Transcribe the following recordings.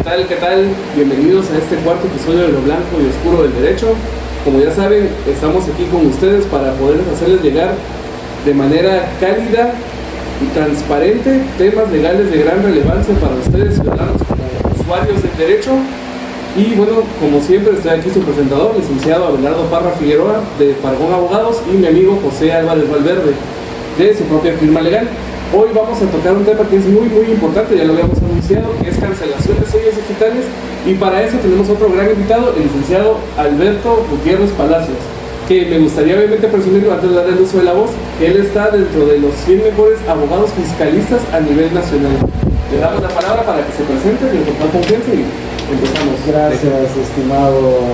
tal? ¿Qué tal? Bienvenidos a este cuarto episodio de Lo Blanco y Oscuro del Derecho. Como ya saben, estamos aquí con ustedes para poder hacerles llegar de manera cálida y transparente temas legales de gran relevancia para ustedes, ciudadanos, como usuarios del derecho. Y bueno, como siempre, estoy aquí su presentador, licenciado Abelardo Parra Figueroa, de Pargón Abogados, y mi amigo José Álvarez Valverde, de su propia firma legal. Hoy vamos a tocar un tema que es muy importante, ya lo habíamos anunciado, que es cancelación de sellos digitales, y para eso tenemos otro gran invitado, el licenciado Alberto Gutiérrez Palacios, que me gustaría obviamente presumirlo antes de darle el uso de la voz, que él está dentro de los 100 mejores abogados fiscalistas a nivel nacional. Le damos la palabra para que se presente, con total confianza, y empezamos. Gracias, estimado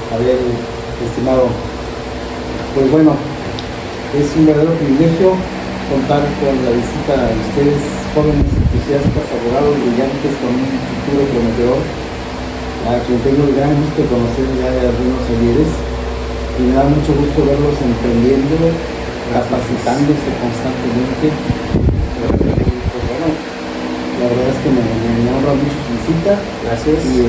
Javier, estimado. Pues bueno, es un verdadero privilegio contar con la visita de ustedes, jóvenes entusiastas, abogados brillantes con un futuro prometedor, a quien tengo el gran gusto de conocer ya de algunos ayeres, y me da mucho gusto verlos emprendiendo, capacitándose constantemente. Pues bueno, la verdad es que me honra mucho su visita. Gracias. Y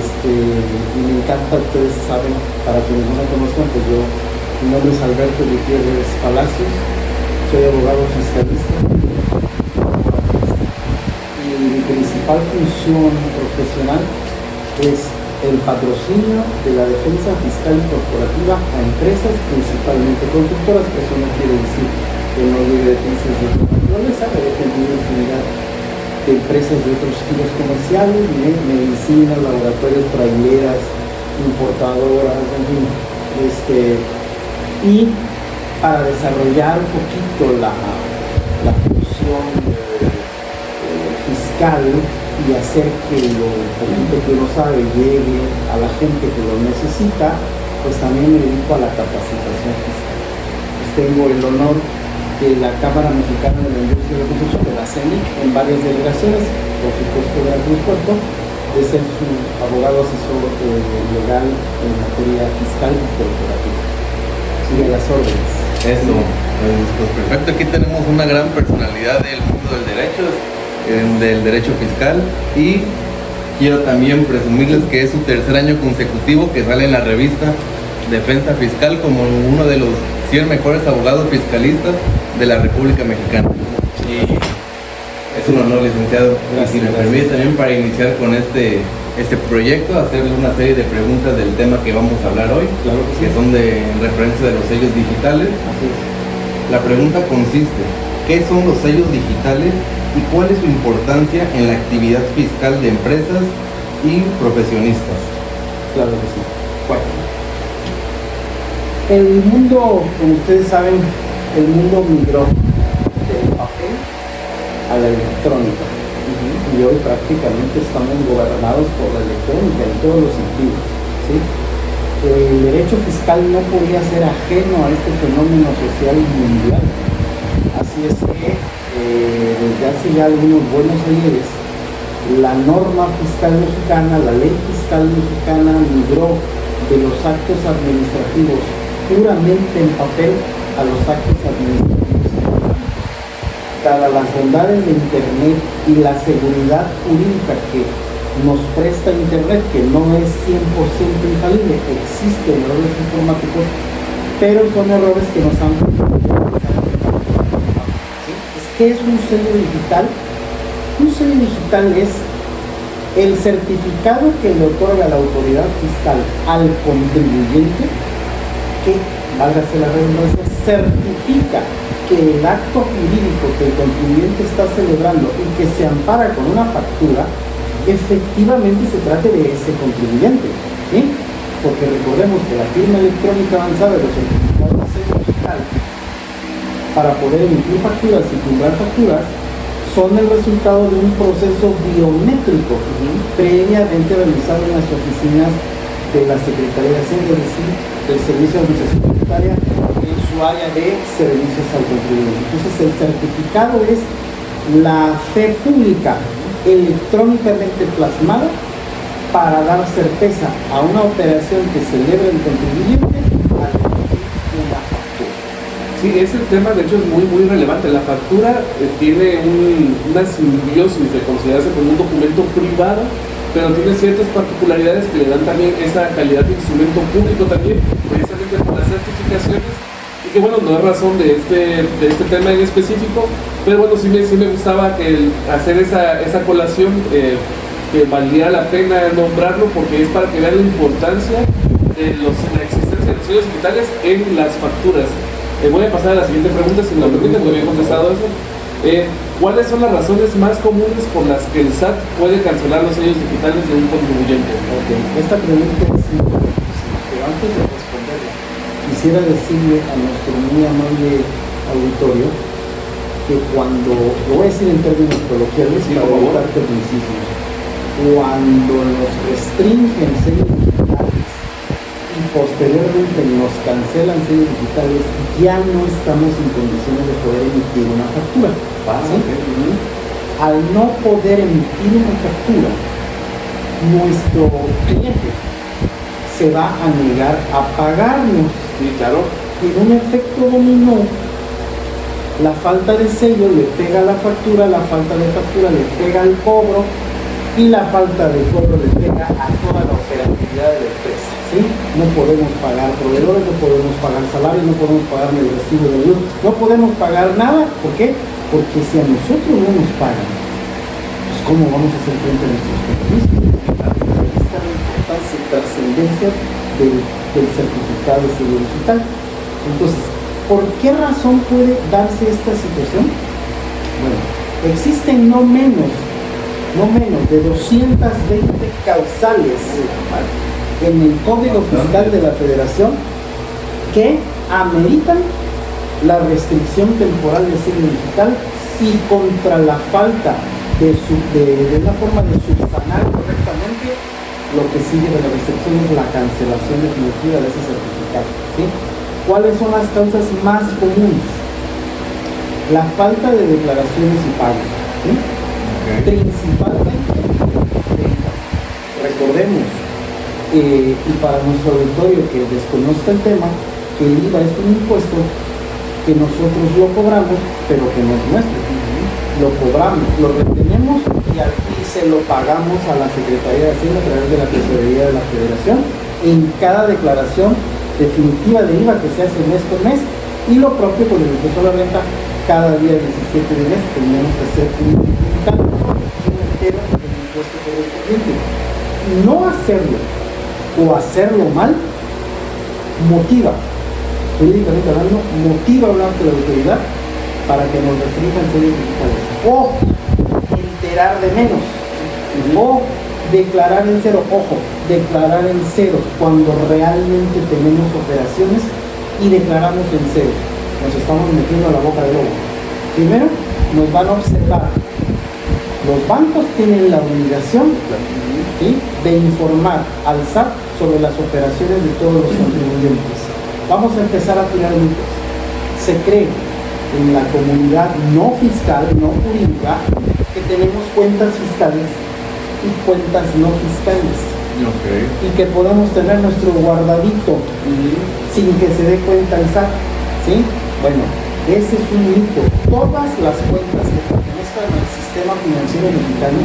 me encanta, ustedes saben, para quienes no me conozcan, pues mi nombre es Alberto Gutiérrez Palacios, soy abogado fiscalista y mi principal función profesional es el patrocinio de la defensa fiscal y corporativa a empresas, principalmente constructoras, que eso no quiere decir que no lleve defensas de otra naturaleza. He defendido infinidad de empresas de otros estilos comerciales, medicina, laboratorios, traileras, importadoras, en fin, y para desarrollar un poquito la función fiscal y hacer que lo poquito que uno sabe llegue a la gente que lo necesita, pues también me dedico a la capacitación fiscal. Pues tengo el honor de la Cámara Mexicana de la Industria de la Construcción, de la CENIC, en varias delegaciones, por supuesto de Aeropuerto, de ser su abogado asesor legal en materia fiscal y corporativa. Sigue las órdenes. Eso, pues perfecto. Aquí tenemos una gran personalidad del mundo del derecho fiscal, y quiero también presumirles que es su tercer año consecutivo que sale en la revista Defensa Fiscal como uno de los 100 mejores abogados fiscalistas de la República Mexicana. Y es un honor, licenciado. Gracias, y si me permite también, para iniciar con este proyecto, hacerle una serie de preguntas del tema que vamos a hablar hoy, Claro que sí. son en referencia de los sellos digitales. Así es. La pregunta consiste: ¿qué son los sellos digitales y cuál es su importancia en la actividad fiscal de empresas y profesionistas? Claro que sí. Bueno, el mundo, como ustedes saben, el mundo migró del papel a la electrónica. Y hoy prácticamente estamos gobernados por la electrónica en todos los sentidos, ¿sí? El derecho fiscal no podía ser ajeno a este fenómeno social mundial. Así es que desde hace ya algunos buenos ayeres, la norma fiscal mexicana, la ley fiscal mexicana, migró de los actos administrativos puramente en papel a los actos administrativos electrónicos. Dadas las bondades de Internet y la seguridad jurídica que nos presta Internet, que no es 100% infalible, existen errores informáticos, pero son errores que nos han permitido. ¿Qué es un sello digital? Un sello digital es el certificado que le otorga la autoridad fiscal al contribuyente, que, válgase la redundancia, certifica que el acto jurídico que el contribuyente está celebrando y que se ampara con una factura, efectivamente se trate de ese contribuyente, ¿sí? Porque recordemos que la firma electrónica avanzada de los certificados de sello digital, para poder emitir facturas y cumplir facturas, son el resultado de un proceso biométrico previamente realizado en las oficinas de la Secretaría de Hacienda, es decir, del Servicio de Administración Tributaria, en su área de servicios al contribuyente. Entonces, el certificado es la fe pública electrónicamente plasmada para dar certeza a una operación que celebra el contribuyente al emitir una factura. Sí, ese tema de hecho es muy relevante. La factura tiene una simbiosis de considerarse como un documento privado pero tiene ciertas particularidades que le dan también esa calidad de instrumento público también, precisamente por las certificaciones. Y que bueno, no es razón de este tema en específico, pero bueno, sí me gustaba hacer esa colación, que valdría la pena nombrarlo, porque es para que vean la importancia de la existencia de los sellos digitales en las facturas. Voy a pasar a la siguiente pregunta, si me lo permiten, no había contestado eso. ¿Cuáles son las razones más comunes por las que el SAT puede cancelar los sellos digitales de un contribuyente? Ok, esta pregunta es importantísima, pero antes de responderla, quisiera decirle a nuestro muy amable auditorio que cuando, lo voy a decir en términos coloquiales para evitar tecnicismos, cuando nos restringen sellos digitales y posteriormente nos cancelan sellos digitales, ya no estamos en condiciones de poder emitir una factura. ¿Sí? Al no poder emitir una factura, nuestro cliente se va a negar a pagarnos. Sí, claro. Y en un efecto dominó, la falta de sello le pega a la factura, la falta de factura le pega al cobro, y la falta de cobro le pega a toda la operatividad de la empresa. ¿Sí? No podemos pagar proveedores, no podemos pagar salarios, no podemos pagar el recibo de luz, no podemos pagar nada. ¿Por qué? Porque si a nosotros no nos pagan, pues ¿cómo vamos a hacer frente a nuestros compromisos? Ahí está la importancia y trascendencia del certificado de sello digital. Entonces, ¿por qué razón puede darse esta situación? Bueno, existen no menos de 220 causales en el Código Fiscal de la Federación que ameritan la restricción temporal de sello digital, y contra la falta de una forma de subsanar correctamente, lo que sigue de la restricción es la cancelación definitiva de ese certificado. ¿Sí? ¿Cuáles son las causas más comunes? La falta de declaraciones y pagos. ¿Sí? Principalmente, recordemos, y para nuestro auditorio que desconozca el tema, que el IVA es un impuesto que nosotros lo cobramos, pero que no es nuestro. Lo cobramos, lo retenemos y se lo pagamos a la Secretaría de Hacienda a través de la Tesorería de la Federación en cada declaración definitiva de IVA que se hace mes con mes, y lo propio con el impuesto a la renta. Cada día 17 de mes tenemos que hacer un entero del impuesto correspondiente. No hacerlo o hacerlo mal motiva, jurídicamente hablando, motiva a hablar de la autoridad para que nos restrinjan sellos digitales, o enterar de menos, o declarar en cero. Ojo, declarar en cero cuando realmente tenemos operaciones y declaramos en cero. Nos estamos metiendo a la boca del lobo. Primero, nos van a observar. Los bancos tienen la obligación, ¿sí?, de informar al SAT sobre las operaciones de todos los contribuyentes. Vamos a empezar a tirar mitos. Se cree en la comunidad no fiscal, no jurídica, que tenemos cuentas fiscales y cuentas no fiscales. Okay. Y que podemos tener nuestro guardadito sin que se dé cuenta el SAT. ¿Sí? Bueno, ese es un mito. Todas las cuentas que pertenezcan al sistema financiero mexicano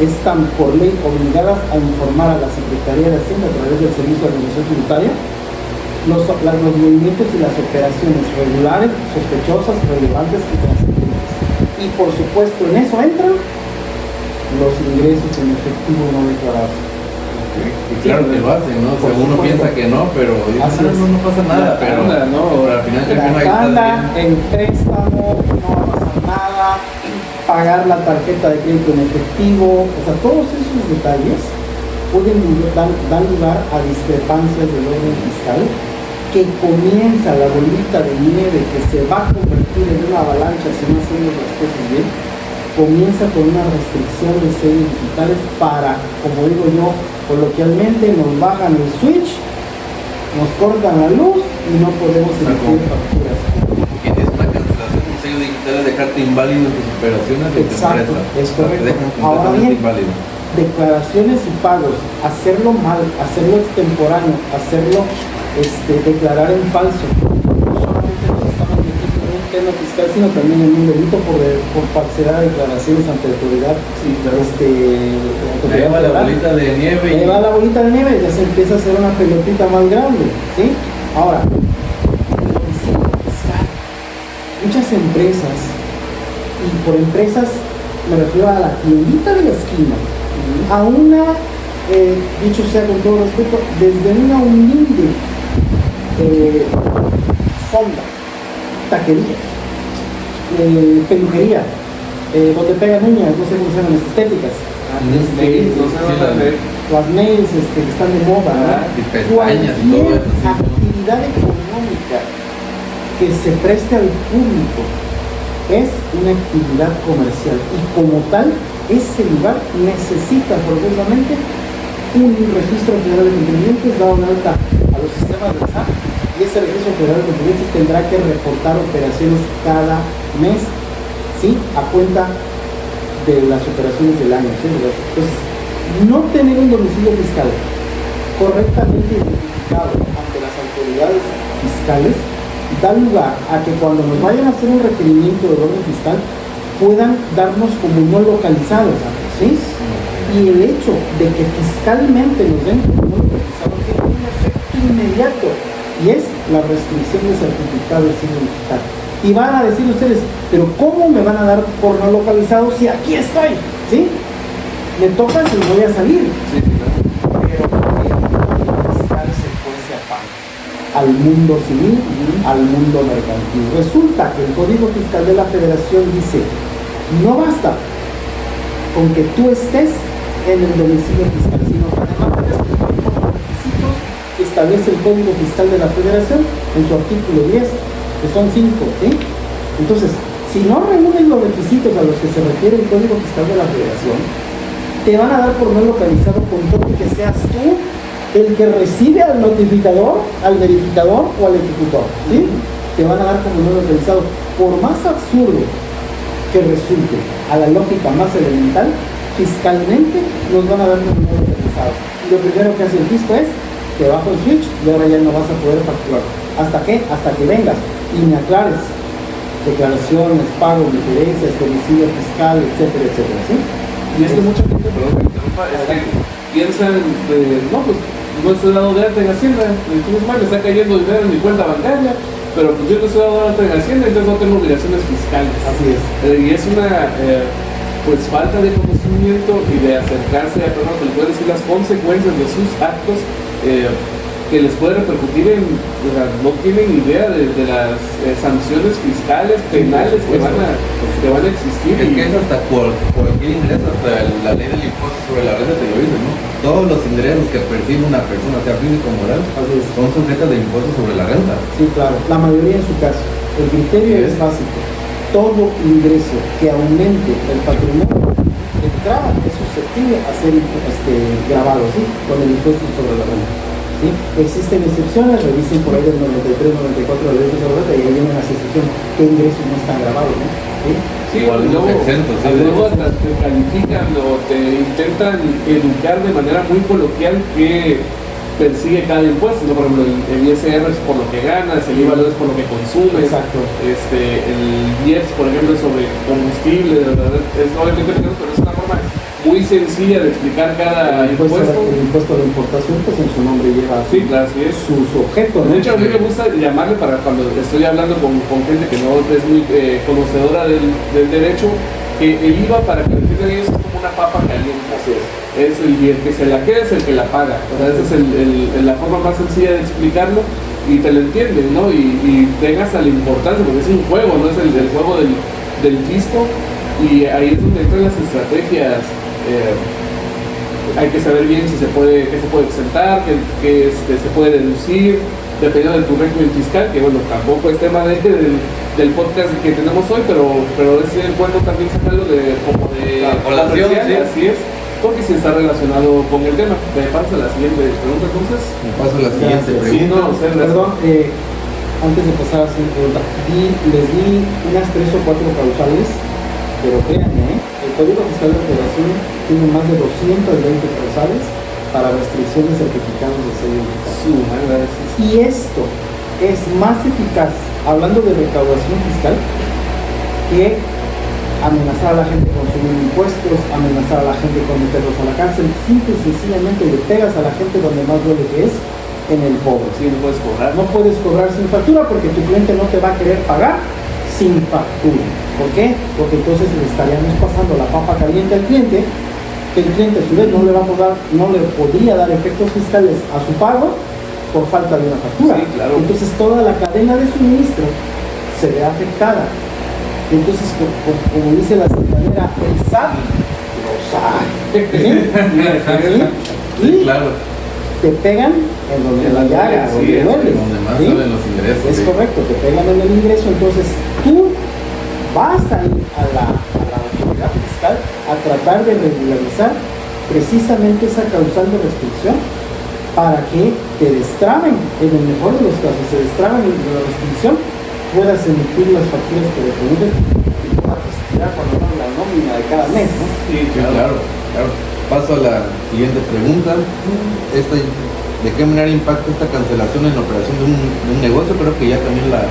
están por ley obligadas a informar a la Secretaría de Hacienda a través del Servicio de Administración Tributaria los movimientos y las operaciones regulares, sospechosas, relevantes y trascendentes. Y por supuesto en eso entran los ingresos en efectivo no declarados. Y claro que lo hacen, ¿no? O sea, uno piensa que no, pero no pasa nada, pero al final el préstamo, no va a pasar nada, pagar la tarjeta de crédito en efectivo, o sea, todos esos detalles pueden dar lugar a discrepancias del orden fiscal, que comienza la bolita de nieve que se va a convertir en una avalancha si no hacemos las cosas bien. Comienza con una restricción de sellos digitales para, como digo yo coloquialmente, nos bajan el switch, nos cortan la luz y no podemos emitir facturas. Que es una cancelación de un sello digital, es dejarte inválido en tus operaciones de tu Exacto, empresa. es correcto. Te dejan Ahora completamente bien, inválido. Declaraciones y pagos, hacerlo mal, hacerlo extemporáneo, hacerlo declarar en falso, no solamente nos estamos metiendo en un tema fiscal, sino también en un delito por falsedad de declaraciones ante autoridad. Sí, claro. Ahí va la bolita de nieve. Ahí va la bolita de nieve, ya se empieza a hacer una pelotita más grande, ¿sí? Ahora, el domicilio fiscal. Muchas empresas, y por empresas me refiero a la tiendita de la esquina, a una, dicho sea con todo respeto, desde una humilde fonda, taquería, peluquería, donde pegan uñas, no sé cómo se llaman, estéticas, las nails que están de moda, y pestañas y todo cualquier eso, sí. actividad económica que se preste al público es una actividad comercial y como tal ese lugar necesita forzosamente un registro federal de contribuyentes dado de alta a los sistemas del SAT, y ese registro federal de contribuyentes tendrá que reportar operaciones cada mes, ¿sí? A cuenta de las operaciones del año, ¿sí? Entonces, no tener un domicilio fiscal correctamente identificado ante las autoridades fiscales da lugar a que cuando nos vayan a hacer un requerimiento de orden fiscal puedan darnos como no localizados, ¿sí? Y el hecho de que fiscalmente nos den como no localizados tiene un efecto inmediato y es la restricción de certificado de signo digital. Y van a decir ustedes, pero ¿cómo me van a dar por no localizado si aquí estoy? ¿Sí? Me toca si voy a salir. Sí, claro. Pero el fiscal se cuece aparte al mundo civil, al mundo mercantil. Resulta que el Código Fiscal de la Federación dice, no basta con que tú estés en el domicilio fiscal, sino que además debes cumplir con los requisitos que establece el Código Fiscal de la Federación en su artículo 10, que son 5, ¿sí? Entonces, si no reúnen los requisitos a los que se refiere el Código Fiscal de la Federación, te van a dar por no localizado con todo que seas tú el que recibe al notificador, al verificador o al ejecutor, ¿sí? Te van a dar como no localizado. Por más absurdo que resulte a la lógica más elemental, fiscalmente nos van a dar como no localizado. Y lo primero que hace el fisco es, te bajo el switch y ahora ya no vas a poder facturar. ¿Hasta qué? Hasta que vengas y me aclares declaraciones, pagos, diferencias, domicilio fiscal, etcétera, etcétera, ¿sí? Y es que mucha gente, perdón que me interrumpa, es que piensan, no, pues no estoy dado de alta en Hacienda, entonces mal, me está cayendo dinero en mi cuenta bancaria, pero pues yo no estoy dado de alta en Hacienda, entonces no tengo obligaciones fiscales. Así es. Y es una pues falta de conocimiento y de acercarse a personas que les pueden decir las consecuencias de sus actos, que les puede repercutir en, o sea, no tienen idea de las sanciones fiscales, penales que van a existir. Es que es hasta por cualquier ingreso, hasta la ley del impuesto sobre la renta te lo dice, ¿no? Todos los ingresos que percibe una persona, sea física o moral, son sujetas de impuestos sobre la renta. Sí, claro, la mayoría en su caso. El criterio es básico. Todo ingreso que aumente el patrimonio de entrada es susceptible a ser grabado, ¿sí? Con el impuesto sobre la renta. ¿Sí? Existen excepciones, revisen por ahí del 93, 94 de derechos sobre la renta y ahí vienen las excepciones. ¿Qué ingresos no están grabados, no? ¿Sí? Sí, O algunos exentos, sí, luego hasta te califican o te intentan educar de manera muy coloquial que persigue cada impuesto, ¿no? Por ejemplo, el ISR es por lo que ganas, el IVA es por lo que consumes. Exacto. El IEPS, por ejemplo, es sobre combustible, ¿verdad? Es obviamente pequeño, pero es una forma muy sencilla de explicar cada El impuesto. impuesto de importación, pues en su nombre lleva Sí, claro, así es. su objeto, ¿no? De hecho, a mí me gusta llamarle para cuando estoy hablando con gente que no es muy conocedora del derecho, que el IVA, para que lo entiendan ellos, es como una papa caliente. Así es. Y el que se la queda es el que la paga. O sea, esa es la forma más sencilla de explicarlo y te lo entienden, ¿no? Y tengas a la importancia, porque es un juego, no es el juego del fisco, y ahí es donde entran las estrategias. Hay que saber bien si qué se puede exentar, qué se puede deducir, dependiendo de tu régimen fiscal, que bueno, tampoco es tema del podcast que tenemos hoy, pero es bueno también sacarlo como de la colación, sí. así es, porque sí está relacionado con el tema. Me pasa la siguiente pregunta entonces. Me paso la siguiente Gracias. Sí, pregunta. no, o sea, Perdón, antes de pasar a la siguiente pregunta, les di unas 3 o 4 causales, pero créanme, el Código Fiscal de la Federación tiene más de 220 causales para restricción de certificados de sello digital. Y esto es más eficaz, hablando de recaudación fiscal, que amenazar a la gente con subir impuestos, amenazar a la gente con meterlos a la cárcel. Simple y sencillamente le pegas a la gente donde más duele, que es en el pobre. Sí, no puedes cobrar. No puedes cobrar sin factura porque tu cliente no te va a querer pagar sin factura. ¿Por qué? Porque entonces le estaríamos pasando la papa caliente al cliente, que el cliente a su vez no le podría dar efectos fiscales a su pago por falta de una factura. Sí, claro. Entonces toda la cadena de suministro se ve afectada. Entonces, como dice la señalera, el SAT lo sabe. Sí, claro. Te pegan en donde la llaga, sí, donde duele. Donde más ¿sí? salen los ingresos. Es sí. correcto, te pegan en el ingreso. Entonces, tú vas a ir a la autoridad fiscal a tratar de regularizar precisamente esa causal de restricción para que te destraben, en el mejor de los casos, se destraben de la restricción, puedas emitir las facturas correspondientes y puedas retirar cuando no la nómina de cada mes, ¿no? Sí, Sí, claro. Paso a la siguiente pregunta. ¿De qué manera impacta esta cancelación en la operación de un negocio? Creo que ya también la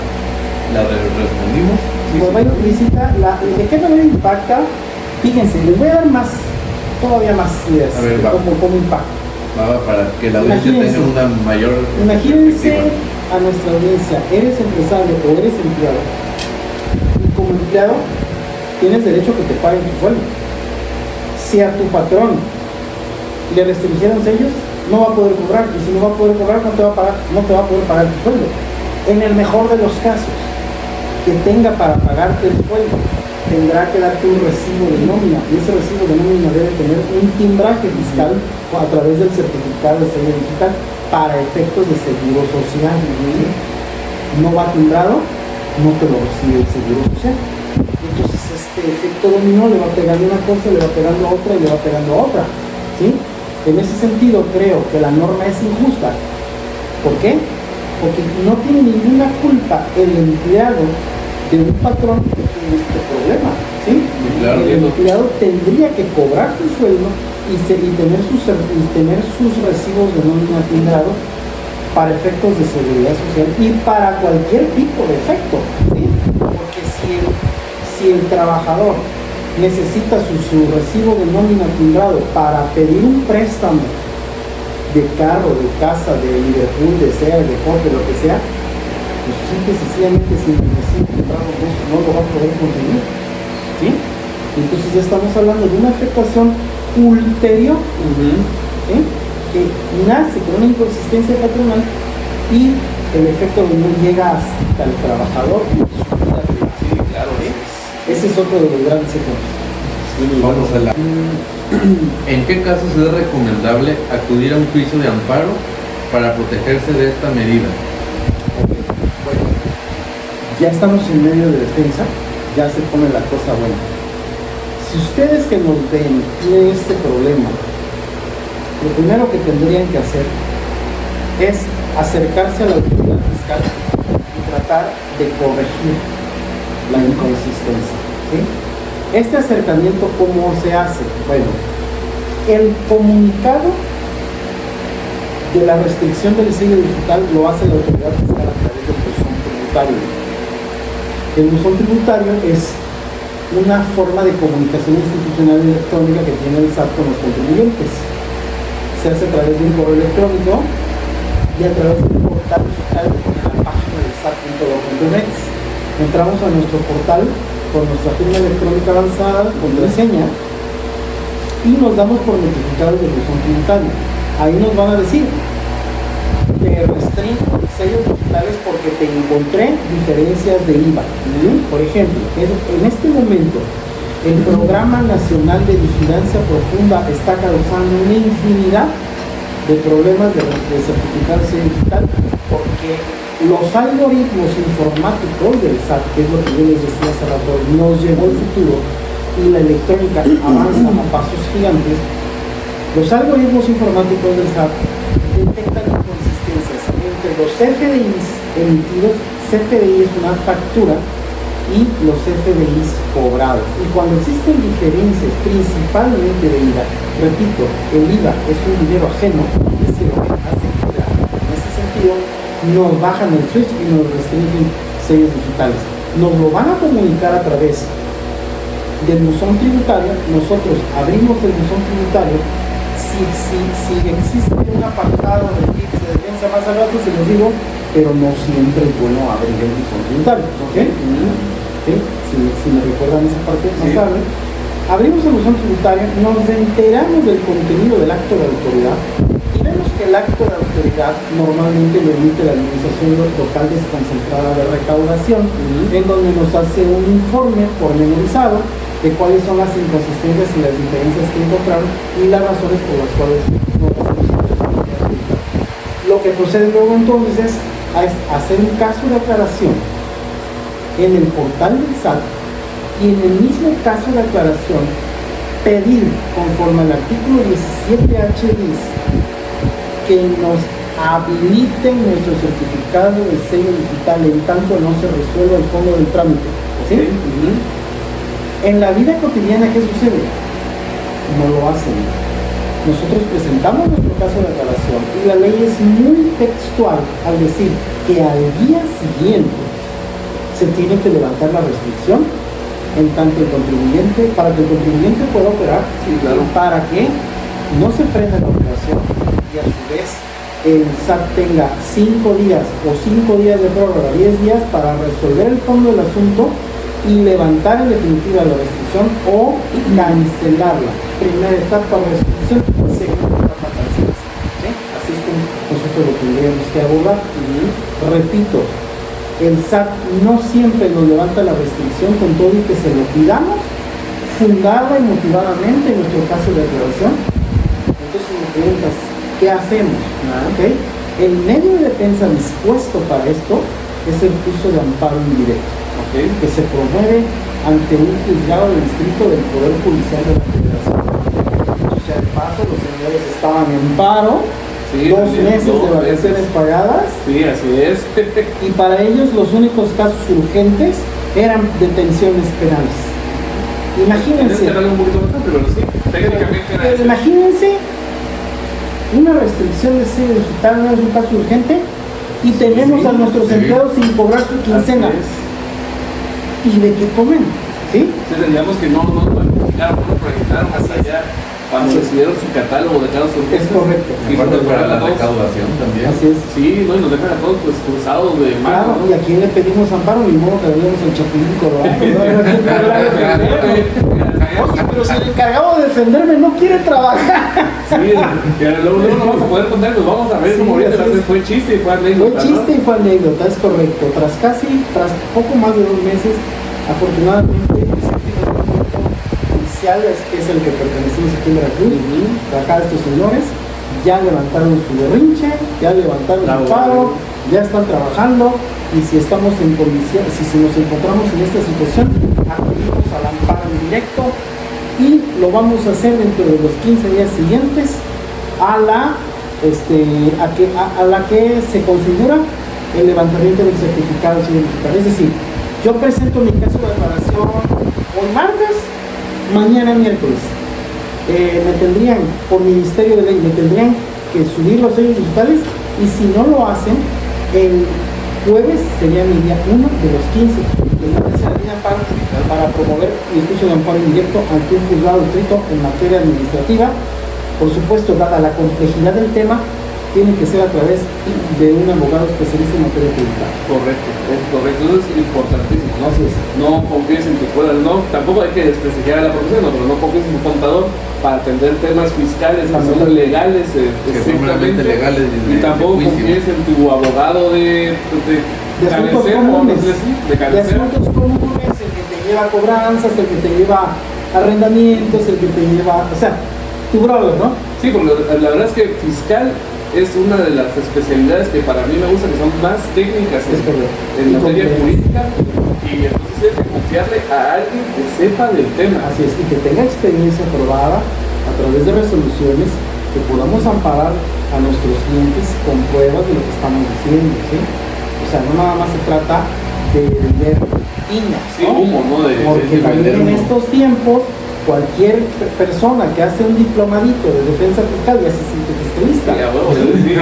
respondimos. Pues bueno, visita, ¿de qué manera impacta? Fíjense, les voy a dar todavía más ideas A ver, de cómo impacta. Para que la audiencia Imagínense. tenga una mayor Imagínense perspectiva. a nuestra audiencia, eres empresario o eres empleado, y como empleado tienes derecho a que te paguen tu sueldo. Si a tu patrón le restringieron sellos, no va a poder cobrar, y si no va a poder cobrar, no te va a poder pagar tu sueldo. En el mejor de los casos, que tenga para pagarte el sueldo, tendrá que darte un recibo de nómina, y ese recibo de nómina debe tener un timbraje fiscal a través del certificado de sello digital para efectos de seguro social. No va timbrado, no te lo recibe el seguro social. Entonces este efecto dominó le va pegando una cosa, le va pegando a otra y le va pegando a otra, ¿sí? En ese sentido creo que la norma es injusta. ¿Por qué? Porque no tiene ninguna culpa el empleado de un patrón que tiene este problema, ¿sí? Claro, el empleado tendría que cobrar su sueldo y tener sus recibos de nómina timbrados para efectos de seguridad social y para cualquier tipo de efecto, ¿sí? Porque si el trabajador necesita su recibo de nómina timbrado para pedir un préstamo de carro, de casa, de Liverpool, de SEA, de Cope, lo que sea, pues simple y sencillamente sin el recibo timbrado no lo va a poder conseguir, ¿sí? Entonces ya estamos hablando de una afectación ulterior, ¿sí? Que nace con una inconsistencia patronal y el efecto no llega hasta el trabajador y su vida privada. Sí, claro. Ese es otro de los grandes ejemplos. Vamos a la. ¿En qué casos es recomendable acudir a un juicio de amparo para protegerse de esta medida? Bueno, ya estamos en medio de defensa, ya se pone la cosa buena. Si ustedes que nos ven tienen este problema, lo primero que tendrían que hacer es acercarse a la autoridad fiscal y tratar de corregir la inconsistencia, ¿sí? Este acercamiento, ¿cómo se hace? Bueno, el comunicado de la restricción del sello digital lo hace la autoridad fiscal a través del buzón tributario. El buzón tributario es una forma de comunicación institucional electrónica que tiene el SAT con los contribuyentes. Se hace a través de un correo electrónico y a través del portal digital de la página del SAT.gov.mx. Entramos a nuestro portal con nuestra firma electrónica avanzada, contraseña, y nos damos por notificados del buzón tributario. Ahí nos van a decir: te restringo sellos digitales porque te encontré diferencias de IVA. Por ejemplo, en este momento el Programa Nacional de Vigilancia Profunda está causando una infinidad de problemas de certificado de sello digital porque los algoritmos informáticos del SAT, que es lo que yo les decía hace rato, nos llevó el futuro y la electrónica avanza a pasos gigantes. Los algoritmos informáticos del SAT detectan inconsistencias entre los CFDIs emitidos. CFDI es una factura y los CFDIs cobrados. Y cuando existen diferencias, principalmente de IVA, repito, el IVA es un dinero ajeno, es el que hace girar. En ese sentido, nos bajan el switch y nos restringen sellos digitales. Nos lo van a comunicar a través del buzón tributario. Nosotros abrimos el buzón tributario. Si existe un apartado de tips de defensa, más al rato se los digo, pero no siempre es bueno abrir el buzón tributario, ¿ok? ¿Sí? Si me recuerdan esa parte más tarde. Abrimos el buzón tributario, nos enteramos del contenido del acto de autoridad y vemos que el acto de autoridad normalmente lo emite la Administración Local Desconcentrada de Recaudación, en donde nos hace un informe pormenorizado de cuáles son las inconsistencias y las diferencias que encontraron y las razones por las cuales no hacemos. Lo que procede luego entonces es hacer un caso de aclaración en el portal del SAT y en el mismo caso de aclaración pedir, conforme al artículo 17H bis, que nos habiliten nuestro certificado de sello digital en tanto no se resuelva el fondo del trámite. ¿Sí? En la vida cotidiana, ¿qué sucede? No lo hacen. Nosotros presentamos nuestro caso de aclaración y la ley es muy textual al decir que al día siguiente se tiene que levantar la restricción en tanto el contribuyente, para que el contribuyente pueda operar, para que no se frene la operación y a su vez el SAT tenga 5 días o 5 días de prórroga, 10 días para resolver el fondo del asunto y levantar en definitiva la restricción o cancelarla. Primera etapa de restricción, segunda etapa cancelación. ¿Sí? Así es como nosotros lo tendríamos que abordar. Repito, el SAT no siempre nos levanta la restricción con todo y que se lo pidamos fundada y motivadamente en nuestro caso de aclaración. Entonces me preguntas, ¿qué hacemos? ¿Okay? El medio de defensa dispuesto para esto es el curso de amparo indirecto, que se promueve ante un juzgado de distrito del Poder Judicial de la Federación. O sea, de paso, los señores estaban en paro, 2 meses de vacaciones pagadas. Sí, así es. Y para ellos los únicos casos urgentes eran detenciones penales. Imagínense. Un poquito bastante, pero sí, técnicamente era eso. Imagínense una restricción de sello digital, no es un caso urgente, y tenemos a nuestros empleados sin cobrar su quincena. ¿Y de qué comen? ¿Sí? Tendríamos que no proyectaron hasta allá cuando decidieron su catálogo de cada Es correcto. Y aparte para la recaudación también. Así es. Sí, no, y nos dejan a todos pues cruzados de mano. Claro, y a quién le pedimos amparo, ni modo que le demos el chapulín colorado. Oye, pero si el encargado de defenderme no quiere trabajar. Sí, luego no vamos a poder contar, nos vamos a ver como ahorita fue chiste y fue anécdota. Fue chiste y fue anécdota, es correcto. Tras poco más de 2 meses, afortunadamente el sentido oficial que es el que pertenecemos aquí en Veracruz, acá estos señores ya levantaron su berrinche, ya levantaron su paro, ya están trabajando, y si estamos en condición, si nos encontramos en esta situación, acudimos al amparo directo y lo vamos a hacer dentro de los 15 días siguientes a la que se configura el levantamiento del certificado de sello digital. Es decir, yo presento mi caso de declaración hoy martes, mañana miércoles. Me tendrían, por Ministerio de Ley, me tendrían que subir los sellos digitales, y si no lo hacen, el jueves sería mi día 1 de los 15 de establece la línea amparo para promover el juicio de amparo indirecto ante un juzgado distrito en materia administrativa. Por supuesto, dada la complejidad del tema, tiene que ser a través de un abogado especialista en materia tributaria. Correcto, eso es importantísimo, ¿no? Así es. No confíes en tu puedas, no, tampoco hay que desprestigiar a la profesión, no, pero no confíes en tu contador para atender temas fiscales que son legales, estrictamente legales, y tampoco confíes en tu abogado de asuntos comunes, de asuntos comunes, el que te lleva cobranzas, el que te lleva arrendamientos, el que te lleva, o sea, tu brother, ¿no? Sí, porque la verdad es que fiscal es una de las especialidades que para mí me gusta, que son más técnicas en materia jurídica, y entonces hay que confiarle a alguien que sepa del tema. Así es, y que tenga experiencia probada a través de resoluciones, que podamos amparar a nuestros clientes con pruebas de lo que estamos diciendo, ¿sí? O sea, no nada más se trata de vender piñas, sí, humo, ¿no? Porque también en estos tiempos cualquier persona que hace un diplomadito de defensa fiscal ya se siente fiscalista. Ya, bueno,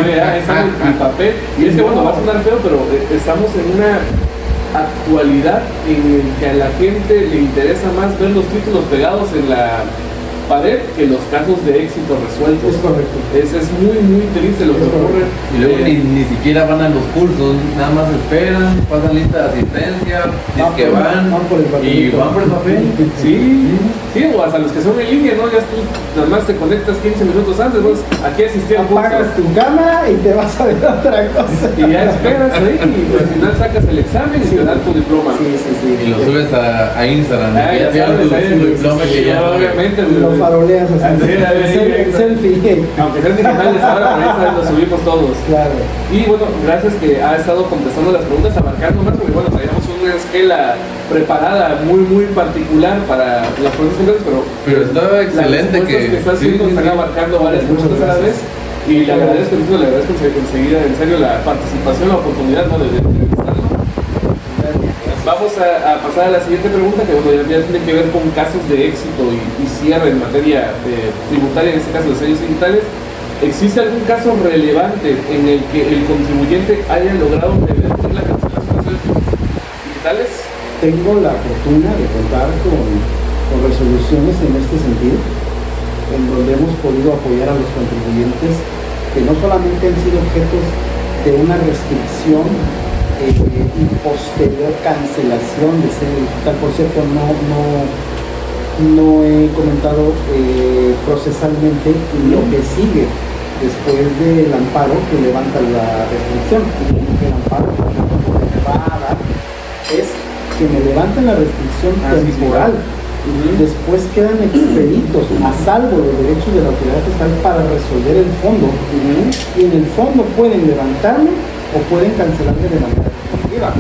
ya está mi papel. Y es que, bueno, va a sonar feo, pero estamos en una actualidad en que a la gente le interesa más ver los títulos pegados en la pared que los casos de éxito resueltos. Es correcto. Es muy, muy triste lo que ocurre. Y luego ni siquiera van a los cursos, nada más esperan, pasan lista de asistencia, dicen que van por el y papelito. van por el papel. Sí, sí, o hasta los que son en línea, ¿no? Ya tú nada más te conectas 15 minutos antes, pues aquí asistí al curso. Apagas tu cámara y te vas a ver otra cosa. Y ya esperas ahí y al final sacas el examen y te dan tu diploma. Sí, sí, sí. Y lo subes a Instagram. Ah, ya tienes sabes, tu ahí, diploma que sí, ya. obviamente. Y lo faroleas así. Selfie. Aunque sean digitales ahora, por ahí lo subimos todos. Claro. Y bueno, gracias que ha estado contestando las preguntas, abarcando más, porque bueno, traíamos una esquela preparada muy particular para las preguntas, Pero estaba excelente las respuestas que está haciendo están abarcando varias preguntas a la vez. Y le agradezco conseguir en serio la participación, la oportunidad, ¿no?, de entrevistarlo. Vamos a pasar a la siguiente pregunta, que bueno, ya tiene que ver con casos de éxito y cierre en materia tributaria, en este caso de sellos digitales. ¿Existe algún caso relevante en el que el contribuyente haya logrado prevenir la cancelación de sellos digitales? Tengo la fortuna de contar con resoluciones en este sentido, en donde hemos podido apoyar a los contribuyentes que no solamente han sido objetos de una restricción y posterior cancelación de sello digital. Por cierto, no he comentado procesalmente lo que sigue después del amparo que levanta la restricción. El amparo lo que me va a dar es que me levanten la restricción temporal. Después quedan expeditos a salvo los derechos de la autoridad fiscal para resolver el fondo. Y en el fondo pueden levantarme o pueden cancelarme de manera definitiva.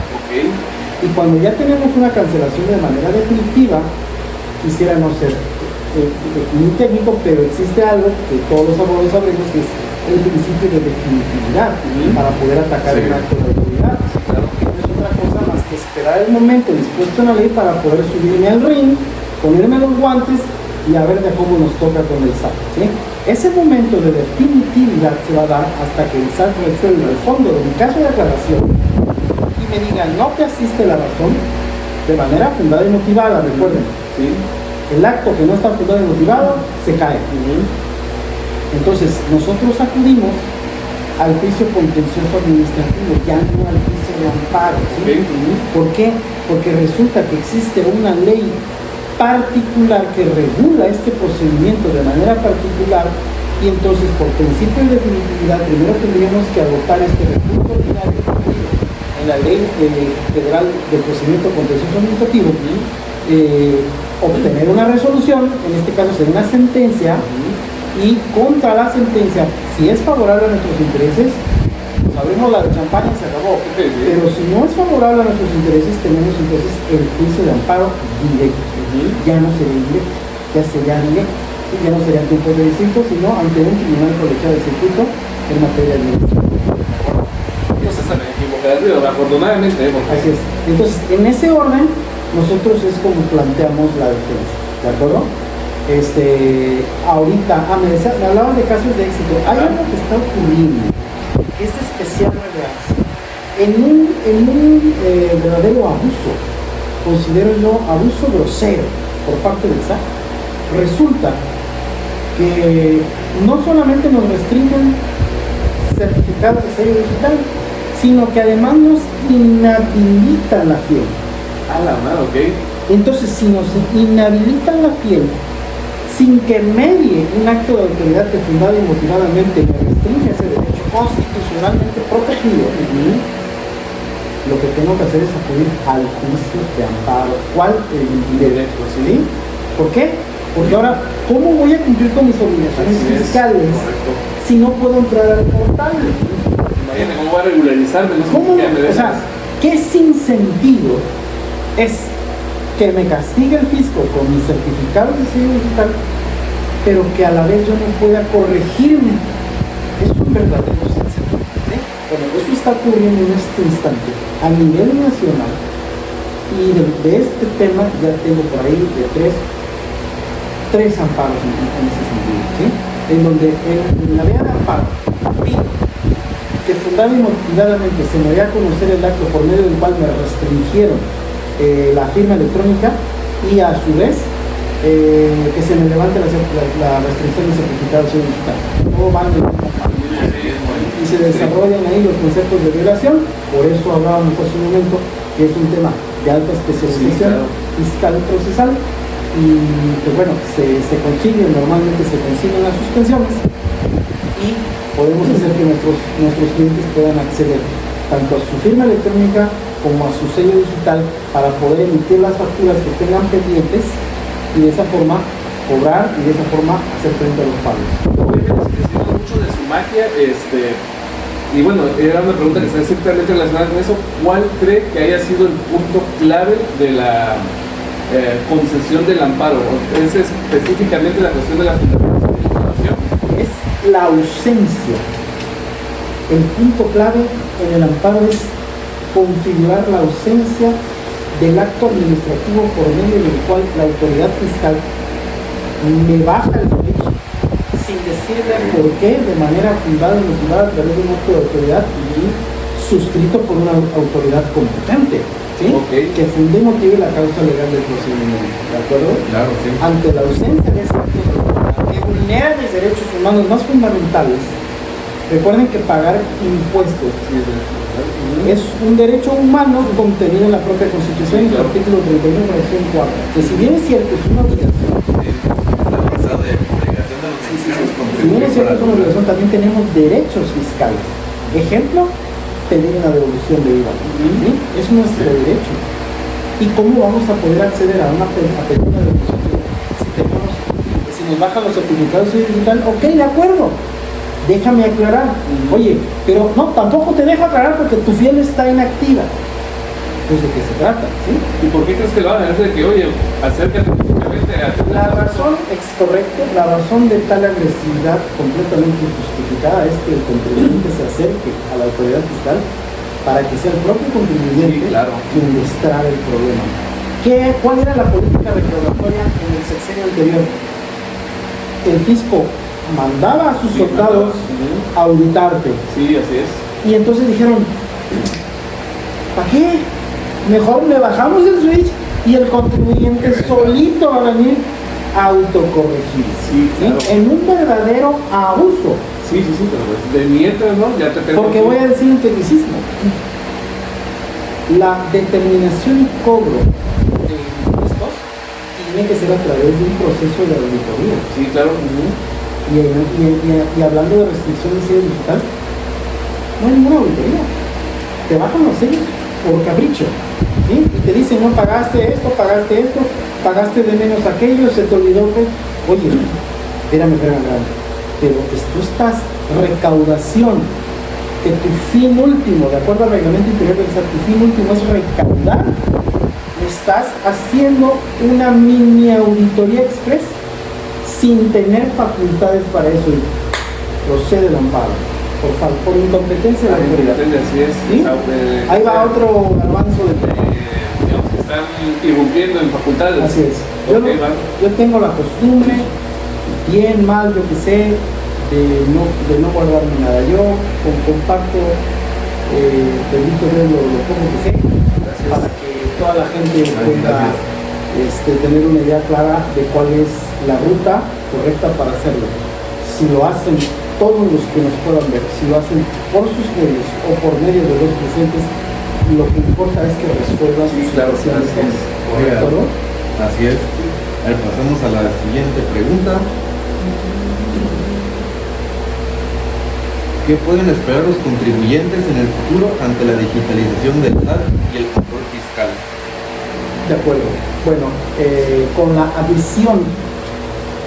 Y cuando ya tenemos una cancelación de manera definitiva, quisiera no ser muy técnico, pero existe algo que todos los abogados sabemos, que es el principio de definitividad para poder atacar un acto de autoridad. Claro, no es otra cosa más que esperar el momento dispuesto en la ley para poder subirme al ring, ponerme los guantes y a ver de cómo nos toca con el SAT, ¿sí? Ese momento de definitividad se va a dar hasta que el SAT resuelva el fondo de mi caso de aclaración y me diga no te asiste la razón de manera fundada y motivada. Recuerden, ¿sí? El acto que no está fundado y motivado se cae. Entonces nosotros acudimos al juicio contencioso administrativo, ya no al juicio de amparo, ¿sí? ¿Por qué? Porque resulta que existe una ley particular que regula este procedimiento de manera particular, y entonces por principio de definitividad primero tendríamos que agotar este recurso ordinario en la ley federal del procedimiento contencioso administrativo, obtener una resolución, en este caso sería una sentencia, y contra la sentencia, si es favorable a nuestros intereses, abrimos la de champaña y se acabó. Pero si no es favorable a nuestros intereses, tenemos entonces el juicio de amparo directo. Ya no sería indirecto, ya sería directo. Ya no sería ante un juez de distrito, sino ante un tribunal colegiado de circuito en materia administrativa. Entonces se me equivoqué, afortunadamente. Así es. Entonces, en ese orden, nosotros es como planteamos la defensa. ¿De acuerdo? Ahorita, me hablaban de casos de éxito. Hay algo que está ocurriendo, que es de especial relevancia. En un verdadero abuso, considero yo abuso grosero por parte del SAT, resulta que no solamente nos restringen certificados de sello digital, sino que además nos inhabilitan la fiel. A la mano, ok. Entonces, si nos inhabilitan la fiel, sin que medie un acto de autoridad que fundada y motivadamente me restringe ese derecho constitucionalmente protegido, lo que tengo que hacer es acudir al juicio de amparo. ¿Cuál? El indirecto, ¿sí? ¿Por qué? Porque ahora, ¿cómo voy a cumplir con mis obligaciones fiscales si no puedo entrar al portal? Imagínate, ¿cómo voy a regularizarme? No sé ¿Cómo? qué me O sea, ¿qué sinsentido es que me castigue el fisco con mis certificados de sello digital, pero que a la vez yo no pueda corregirme? Es un verdadero sinsentido. Bueno, eso está ocurriendo en este instante a nivel nacional, y de este tema ya tengo por ahí de 3 3 amparos en ese sentido, ¿sí? En donde en la vía de amparo pido que fundada y motivadamente se me dé a conocer el acto por medio del cual me restringieron la firma electrónica y a su vez que se me levante la restricción de certificado digital. Todo van de misma parte. Y se desarrollan ahí los conceptos de violación, por eso hablábamos hace un momento que es un tema de alta especialización fiscal y procesal, y pues bueno, normalmente se consiguen las suspensiones y podemos hacer que nuestros clientes puedan acceder tanto a su firma electrónica como a su sello digital para poder emitir las facturas que tengan pendientes y de esa forma cobrar y de esa forma hacer frente a los pagos. Obviamente se decide mucho de su magia, y bueno, era una pregunta que está estrictamente relacionada con eso. ¿Cuál cree que haya sido el punto clave de la concesión del amparo? ¿Es específicamente la cuestión de la fundamentación de información? Es la ausencia. El punto clave en el amparo es configurar la ausencia del acto administrativo por medio del cual la autoridad fiscal me baja el derecho sin decirle por qué, de manera fundada y motivada a través de un acto de autoridad y suscrito por una autoridad competente, ¿sí? Okay. Que funde y motive la causa legal del procedimiento, ¿de acuerdo? Claro, sí. Ante la ausencia de ese acto de autoridad que vulnera mis derechos humanos más fundamentales, recuerden que pagar impuestos es un derecho humano contenido en la propia Constitución, en su artículo 31, fracción 4. Que si bien es cierto, es una obligación. Si bien es cierto, es una obligación, también tenemos derechos fiscales. Ejemplo, pedir una devolución de IVA. ¿Sí? Es nuestro derecho. ¿Y cómo vamos a poder acceder a una pedir una devolución de IVA? Si nos bajan los certificados digital, ok, de acuerdo. Déjame aclarar. Oye, pero no, tampoco te dejo aclarar porque tu fiel está inactiva. Pues de qué se trata, ¿sí? ¿Y por qué crees que lo hagan? Es de que, oye, acércate físicamente a... La razón de tal agresividad completamente injustificada es que el contribuyente se acerque a la autoridad fiscal para que sea el propio contribuyente quien destrabe el problema. ¿Cuál era la política recaudatoria en el sexenio anterior? El fisco mandaba a sus soldados a auditarte. Sí, así es. Y entonces dijeron, ¿para qué? Mejor le bajamos el switch y el contribuyente solito va a venir a autocorregir. Sí, claro. En un verdadero abuso. Sí, pero pues de mientras, ¿no? Ya te tengo. Porque voy a decir un tecnicismo. La determinación y cobro de impuestos tiene que ser a través de un proceso de auditoría. Sí, claro. Y hablando de restricción de sello digital, no hay ninguna auditoría. Te bajan los sellos por capricho, ¿sí? Y te dicen, no pagaste esto, pagaste de menos aquello, se te olvidó que... Oye, espérame, pero tú estás recaudación, que tu fin último, de acuerdo al reglamento interior del SAT, tu fin último es recaudar, estás haciendo una mini auditoría express sin tener facultades para eso y procede el amparo por incompetencia de la autoridad. Así es. ¿Sí? Ahí va otro garbanzo de digamos que están irrumpiendo en facultades. Así es. Yo tengo la costumbre, bien, mal, yo que sé, de no guardarme nada. Yo comparto, bendito Dios, lo poco que sé, para que toda la gente pueda tener una idea clara de cuál es la ruta correcta para hacerlo. Si lo hacen todos los que nos puedan ver, si lo hacen por sus medios o por medio de los presentes, lo que importa es que resuelvan sus situaciones. Así es. A ver, pasamos a la siguiente pregunta. ¿Qué pueden esperar los contribuyentes en el futuro ante la digitalización del SAT y el control fiscal? De acuerdo. Bueno, con la adición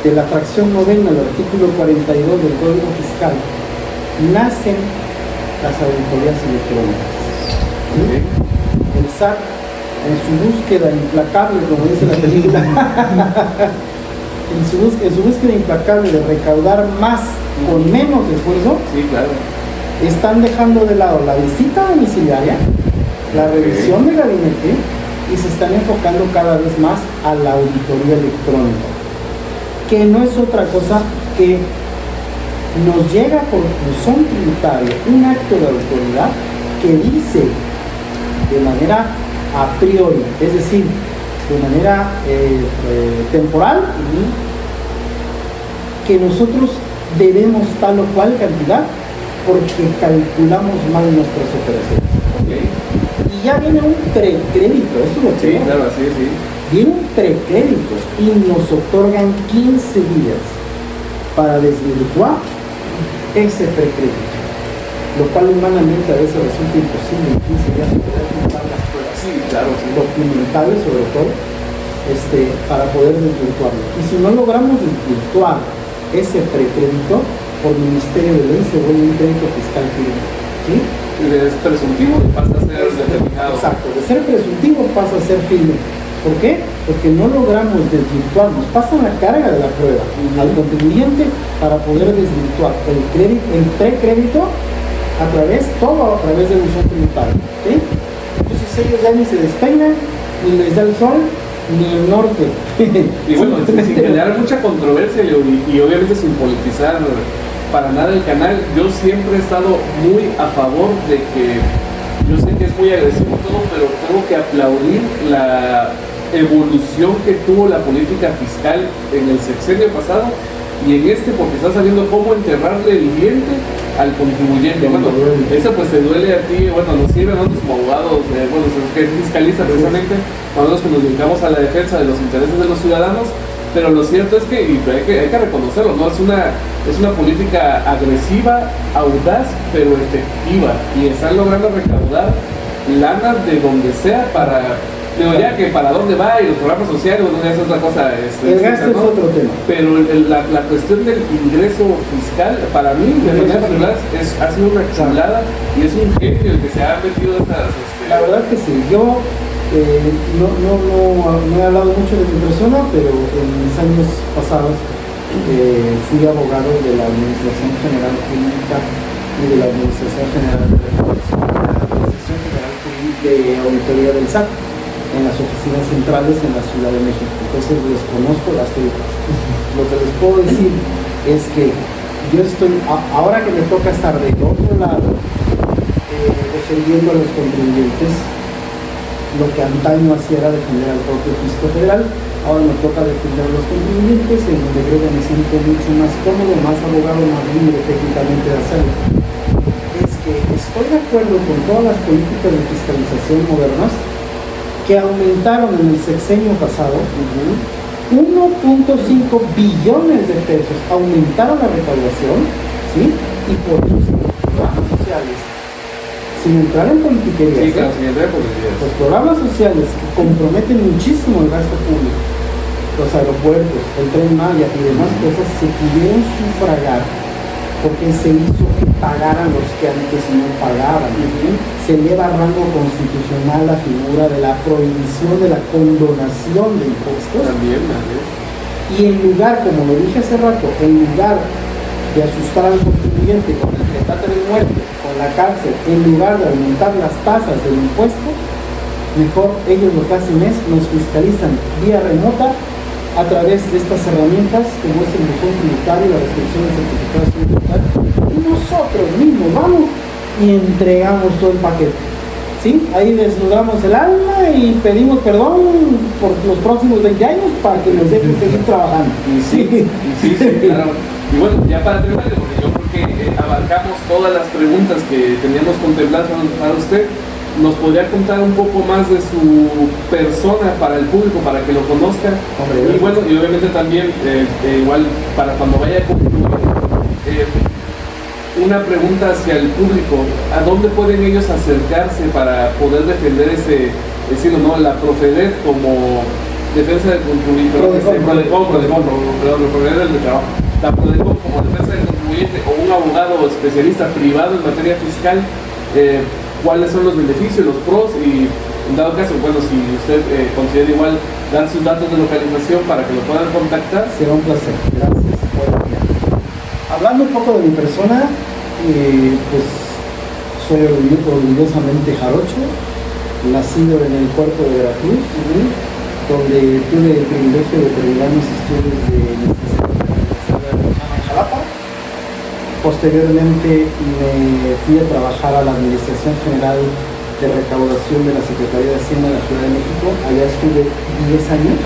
de la fracción novena del artículo 42 del Código Fiscal, nacen las auditorías electrónicas. ¿Sí? El SAT, en su búsqueda implacable, como dice la película, en su búsqueda implacable de recaudar más con menos esfuerzo, sí, claro, están dejando de lado la visita domiciliaria, la revisión de gabinete y se están enfocando cada vez más a la auditoría electrónica. que no es otra cosa que nos llega por buzón tributario un acto de autoridad que dice de manera a priori, es decir, de manera temporal, que nosotros debemos tal o cual cantidad porque calculamos mal nuestras operaciones. Okay. Y ya viene un precrédito, eso es lo que Sí, claro, así es, sí. viene un precrédito y nos otorgan 15 días para desvirtuar ese precrédito, lo cual humanamente a veces resulta imposible en 15 días poder juntar las pruebas Sí, claro, sí. documentales sobre todo, para poder desvirtuarlo. Y si no logramos desvirtuar ese precrédito, por Ministerio de Ley se vuelve un crédito fiscal firme, ¿sí? Es presuntivo y pasa a ser determinado. Exacto, de ser presuntivo pasa a ser firme. ¿Por qué? Porque no logramos desvirtuar, nos pasan la carga de la prueba al contribuyente para poder desvirtuar el precrédito todo a través del buzón tributario, ¿sí? Entonces ellos ya ni se despeinan, ni les da el sol, ni el norte. Y bueno, sin generar mucha controversia y obviamente sin politizar para nada el canal, yo siempre he estado muy a favor de que, yo sé que es muy agresivo todo, pero tengo que aplaudir la evolución que tuvo la política fiscal en el sexenio pasado y en porque está sabiendo cómo enterrarle el diente al contribuyente. Bueno, eso pues te duele a ti, bueno, nos sirve a nosotros como abogados, bueno, que es fiscalista precisamente, nosotros que nos dedicamos a la defensa de los intereses de los ciudadanos, pero lo cierto es que, y hay que reconocerlo, ¿no? Es una política agresiva, audaz, pero efectiva, y están logrando recaudar lana de donde sea para... Digo, ya que para dónde va y los programas sociales, bueno, ya es otra cosa. El gasto es otro tema. Pero la cuestión del ingreso fiscal, para mí, de manera particular, ha sido una chulada y es un genio el que se ha metido estas... La verdad que sí, yo no he hablado mucho de mi persona, pero en mis años pasados fui abogado de la Administración General Jurídica y de la Administración General de Recaudación, de la Administración General Jurídica de Auditoría del SAT, en las oficinas centrales en la Ciudad de México. Entonces les conozco las figuras. Lo que les puedo decir es que yo estoy, ahora que me toca estar del otro lado, defendiendo a los contribuyentes, lo que antaño hacía era defender al propio fisco federal, ahora me toca defender a los contribuyentes, en donde creo que me siento mucho más cómodo, más abogado, más libre técnicamente de hacerlo. Es que estoy de acuerdo con todas las políticas de fiscalización modernas que aumentaron en el sexenio pasado, 1.5 billones de pesos aumentaron la recaudación, ¿sí? Y por sus programas sociales, sin entrar en politiquería, sí, claro, sin entrar en politiquería, los programas sociales que comprometen muchísimo el gasto público, los aeropuertos, el Tren Maya y demás cosas, se pudieron sufragar porque se hizo que pagaran los que antes no pagaban. Se eleva a rango constitucional la figura de la prohibición de la condonación de impuestos. También. Y en lugar, como lo dije hace rato, en lugar de asustar al contribuyente con el petate de muerte, con la cárcel, en lugar de aumentar las tasas del impuesto, mejor ellos lo que hacen es nos fiscalizan vía remota a través de estas herramientas como es el buzón tributario, la restricción de certificados tributarios, y nosotros mismos vamos y entregamos todo el paquete, ¿sí? Ahí desnudamos el alma y pedimos perdón por los próximos 20 años para que nos dejen seguir trabajando. Y sí, claro. Y bueno, ya para terminar, porque yo creo que abarcamos todas las preguntas que teníamos contempladas para usted, ¿nos podría contar un poco más de su persona para el público, para que lo conozca? Y bueno, y obviamente también, igual, para cuando vaya a concluir, una pregunta hacia el público: ¿a dónde pueden ellos acercarse para poder defender la Profedet como defensa del contribuyente, la Prodecon como defensa del contribuyente, o un abogado especialista privado en materia fiscal? ¿Cuáles son los beneficios, los pros? Y en dado caso, bueno, si usted considera igual dar sus datos de localización para que lo puedan contactar. Será un placer, gracias. Hablando un poco de mi persona, pues soy orgullosamente jarocho, nacido en el puerto de Veracruz, donde tuve el privilegio de terminar mis estudios de licenciatura en Jalapa. Posteriormente me fui a trabajar a la Administración General de Recaudación de la Secretaría de Hacienda de la Ciudad de México. Allá estuve 10 años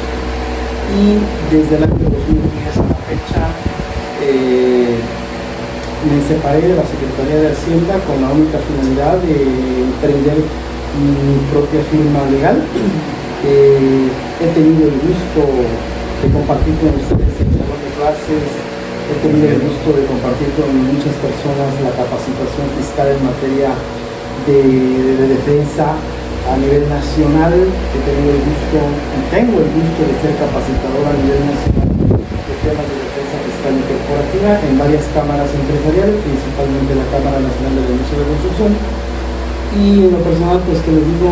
y desde el año 2010 a la fecha me separé de la Secretaría de Hacienda con la única finalidad de emprender mi propia firma legal. He tenido el gusto de compartir con ustedes el salón de clases. He tenido el gusto de compartir con muchas personas la capacitación fiscal en materia de defensa a nivel nacional. He tenido el gusto y tengo el gusto de ser capacitador a nivel nacional de temas de defensa fiscal y corporativa en varias cámaras empresariales, principalmente la Cámara Nacional de la Industria de Construcción. Y en lo personal, pues que les digo,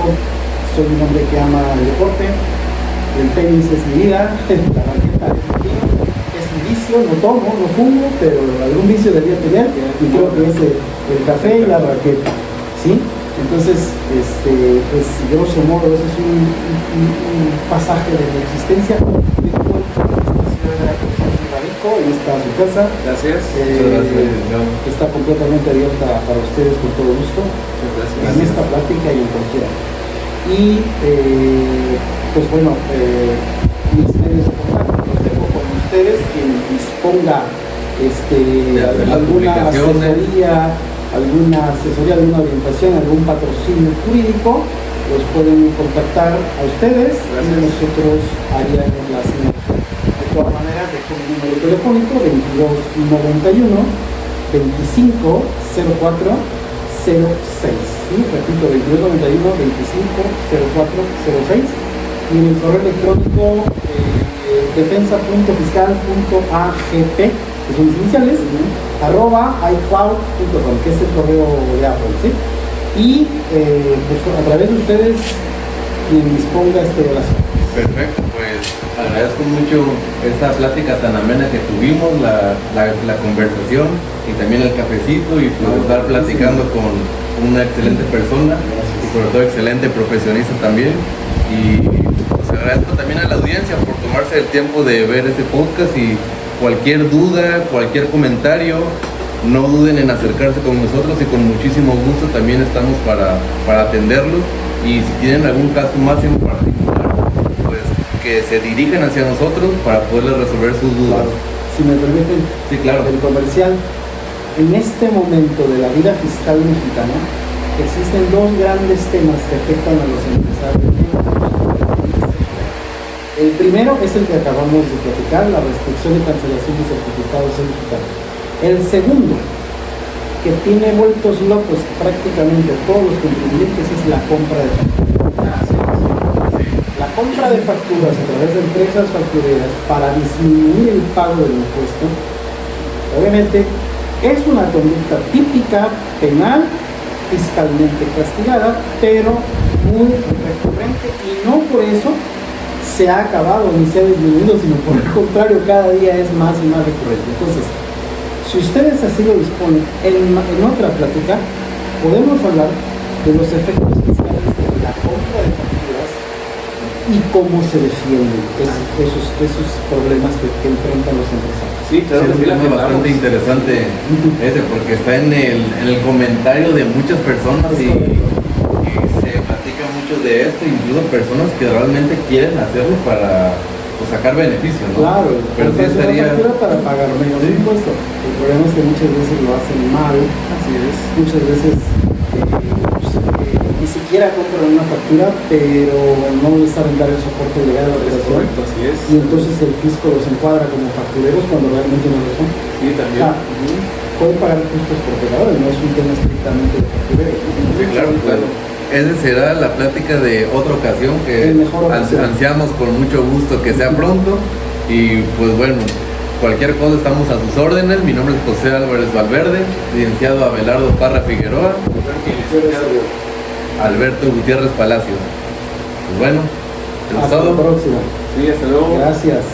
soy un hombre que ama el deporte, el tenis es mi vida, la raqueta es mi vida. Es un vicio, no tomo, no fumo, pero algún vicio debería tener, y creo que es el café y la raqueta, ¿sí? Entonces, pues grosso modo, ese es un pasaje de mi existencia. Y está su casa. Gracias. Está completamente abierta para ustedes con todo gusto. Gracias. En esta plática y en cualquiera. Y pues bueno, mis medios de contacto los dejo con ustedes. Quien disponga alguna asesoría, alguna orientación, algún patrocinio jurídico, los pueden contactar a ustedes. Gracias. Y nosotros haríamos la asignación. De todas maneras, dejo mi número telefónico 2291 2504 06, ¿sí? Repito, 2291 250406, y en el correo electrónico defensa.fiscal.agp, que son mis iniciales, @icloud.com, que es el correo de Apple, ¿sí? Y pues a través de ustedes, quien disponga de relación. Perfecto, pues agradezco mucho esta plática tan amena que tuvimos, la conversación y también el cafecito, y pues estar platicando con una excelente persona y sobre todo excelente profesionista también. Y pues agradezco también a la audiencia por tomarse el tiempo de ver este podcast, y cualquier duda, cualquier comentario, no duden en acercarse con nosotros, y con muchísimo gusto también estamos para atenderlos. Y si tienen algún caso más en particular, pues que se dirijan hacia nosotros para poderles resolver sus dudas. Claro. Si me permiten, sí, claro. El comercial. En este momento de la vida fiscal mexicana existen dos grandes temas que afectan a los empresarios. El primero es el que acabamos de platicar, la restricción y cancelación de certificados digitales. El segundo, que tiene vueltos locos prácticamente todos los contribuyentes, es la compra de facturas. La compra de facturas a través de empresas factureras para disminuir el pago del impuesto, obviamente, es una conducta típica, penal, fiscalmente castigada, pero muy recurrente, y no por eso se ha acabado ni se ha disminuido, sino por el contrario, cada día es más y más recurrente. Entonces, si ustedes así lo disponen, en otra plática podemos hablar de los efectos fiscales de la compra de facturas y cómo se defienden esos problemas que enfrentan los empresarios. Sí, claro, es un tema bastante interesante ese, porque está en el comentario de muchas personas, y se platica mucho de esto, incluso personas que realmente quieren hacerlo para pues, sacar beneficio, ¿no? Claro, pero sí estaría para pagar menos impuesto. El problema es que muchas veces lo hacen mal, Así es. muchas veces ni siquiera compran una factura, pero no les saben dar el soporte legal a la Es operación. correcto, así es. Y entonces el fisco los encuadra como factureros cuando realmente no lo son. Sí, también. Pueden pagar justos por pecadores, no es un tema estrictamente de factureros. Sí, claro, claro. Esa será la plática de otra ocasión, que ansiamos con mucho gusto que sea pronto. Y pues bueno, cualquier cosa estamos a sus órdenes. Mi nombre es José Álvarez Valverde, licenciado Abelardo Parra Figueroa, Alberto Gutiérrez Palacios. Pues bueno, Hasta la próxima. Sí, hasta luego. Gracias.